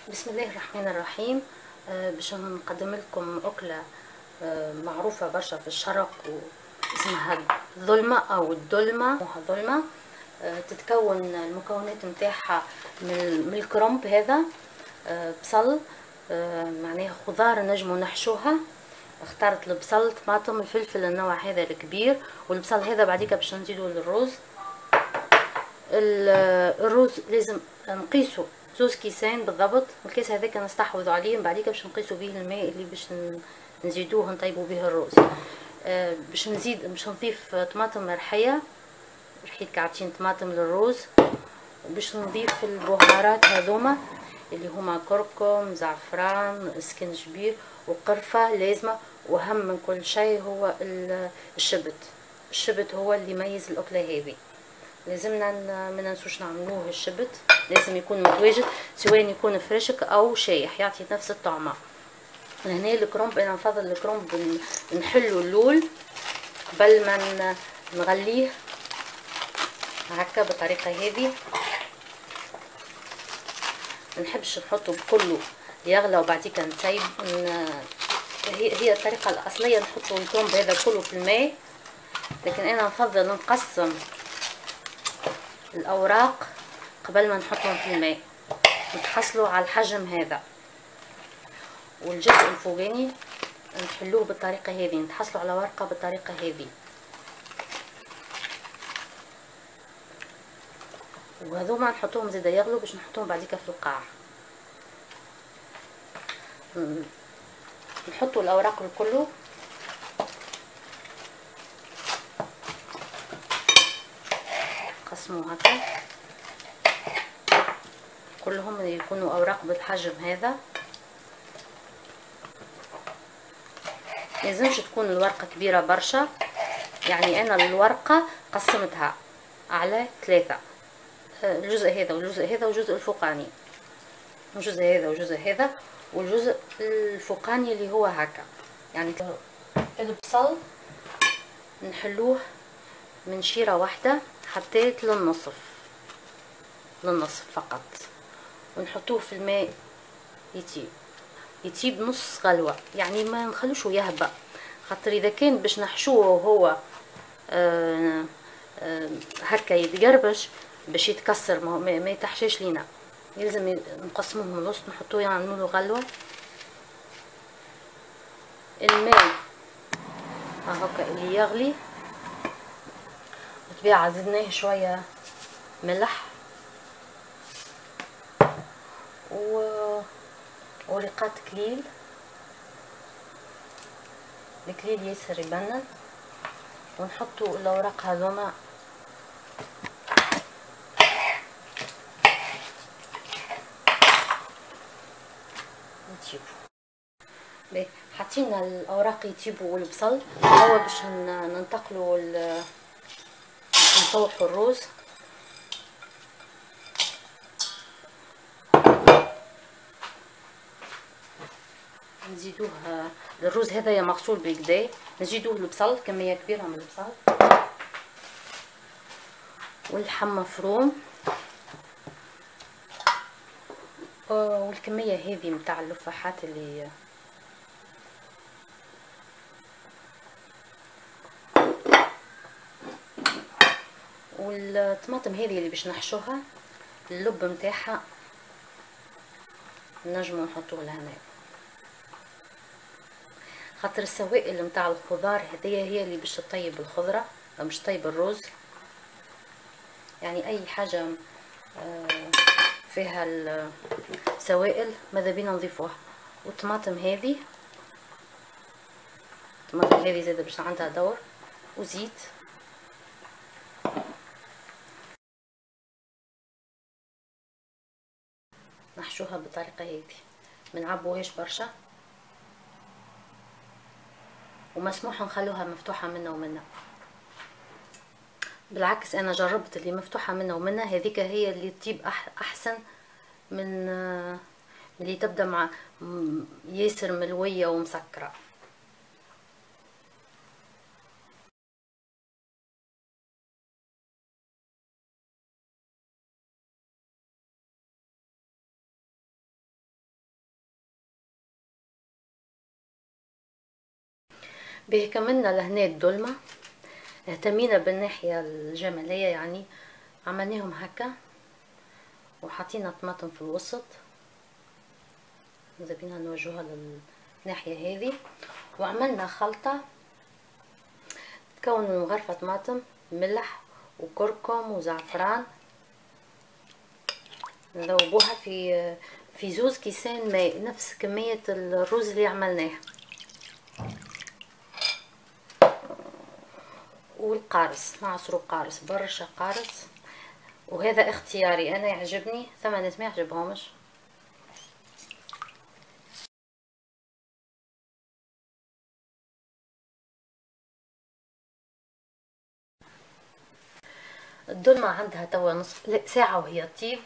بسم الله الرحمن الرحيم. باش نقدم لكم أكلة معروفة برشا في الشرق واسمها الظلمة أو الظلمة. تتكون المكونات متاعها من الكرنب هذا، بصل، معناها خضار نجمو نحشوها. اخترت البصل، طماطم، الفلفل النوع هذا الكبير، والبصل هذا بعديك باش نزيدو للرز. الرز لازم نقيسو 2 كيسان بالضبط، والكيس هذاك نستحوذ عليه من بعديك باش نقيسو به الماء اللي باش نزيدوه نطيبو به الرز. باش نضيف طماطم مرحيه، رحيت كعبتين طماطم للرز، وباش نضيف البهارات هذوما اللي هما كركم، زعفران، اسكنجبير وقرفه لازمه. واهم من كل شيء هو الشبت هو اللي يميز الاكله هذه. لازمنا ما ننسوش نعملوه الشبت، لازم يكون متواجد، سواء يكون فريشك او شايح يعطي نفس الطعمه. هنا الكرنب انا نفضل الكرنب نحلو اللول قبل ما نغليه هكا بالطريقه هذه. منحبش نحطه بكله يغلى وبعديك نسيب. هي الطريقه الاصليه نحطوا الكرنب هذا كله في الماء، لكن انا نفضل نقسم الاوراق قبل ما نحطهم في الماء، نتحصلوا على الحجم هذا. والجزء الفوقاني نحلوه بالطريقه هذه، نتحصلوا على ورقه بالطريقه هذه. وهذوما نحطوهم زيدا يغلوا باش نحطوهم بعديك في القاع. نحطوا الاوراق الكل قسموا هكا كلهم يكونوا اوراق بالحجم هذا. لازمش تكون الورقه كبيره برشا، يعني انا الورقه قسمتها على 3، الجزء هذا والجزء هذا والجزء الفوقاني، الجزء هذا والجزء هذا والجزء الفوقاني اللي هو هكا. يعني البصل نحلوه من شيرة واحدة حتى للنصف فقط، ونحطوه في الماء يطيب نص غلوة، يعني ما نخلوش يهبط، خاطر اذا كان باش نحشوه وهو هكا يتقربش باش يتكسر ما يتحشاش لينا. يلزم نقسموه من الوسط، نحطوه نعملوله غلوة. الماء هكا اللي يغلي، بالطبيعة زدناه شوية ملح ورقات كليل، الكليل ياسر يبنن. ونحطوا الاوراق هذوما يطيبوا. حطينا الاوراق يطيبوا والبصل، هو باش ننتقلوا نطوحوا الرز. نزيدوه الرز هذايا مغسول بالكدا، نزيدوه البصل كميه كبيره من البصل واللحم مفروم، والكميه هذه متاع اللفاحات اللي والطماطم هذه اللي باش نحشوها، اللب متاعها نجمو نحطوه لهنا، خاطر السوائل متاع الخضار هذيا هي اللي باش تطيب الخضره باش تطيب الرز. يعني اي حاجه فيها السوائل ماذا بينا نضيفوها. والطماطم هذه زاده باش عندها دور، وزيت. نحشوها بالطريقه هذه، منعبوهاش برشا، ومسموح نخلوها مفتوحه منا ومنا. بالعكس انا جربت اللي مفتوحه منا ومنا، هذيك هي اللي تطيب احسن من اللي تبدا مع ياسر ملويه ومسكره. به كملنا لهنا الدلمة، اهتمينا بالناحية الجمالية يعني، عملناهم هكا وحطينا طماطم في الوسط، اذا بينا نوجهها للناحية هذه، وعملنا خلطة تكون من غرفة طماطم، ملح وكركم وزعفران، نذوبوها في 2 كيسان ماء، نفس كمية الرز اللي عملناه. والقارص نعصروا قارص، برشا قارص، وهذا اختياري انا يعجبني، ثم ناس ما يعجبهمش. الدلمة عندها توا نصف ساعة وهي تطيب،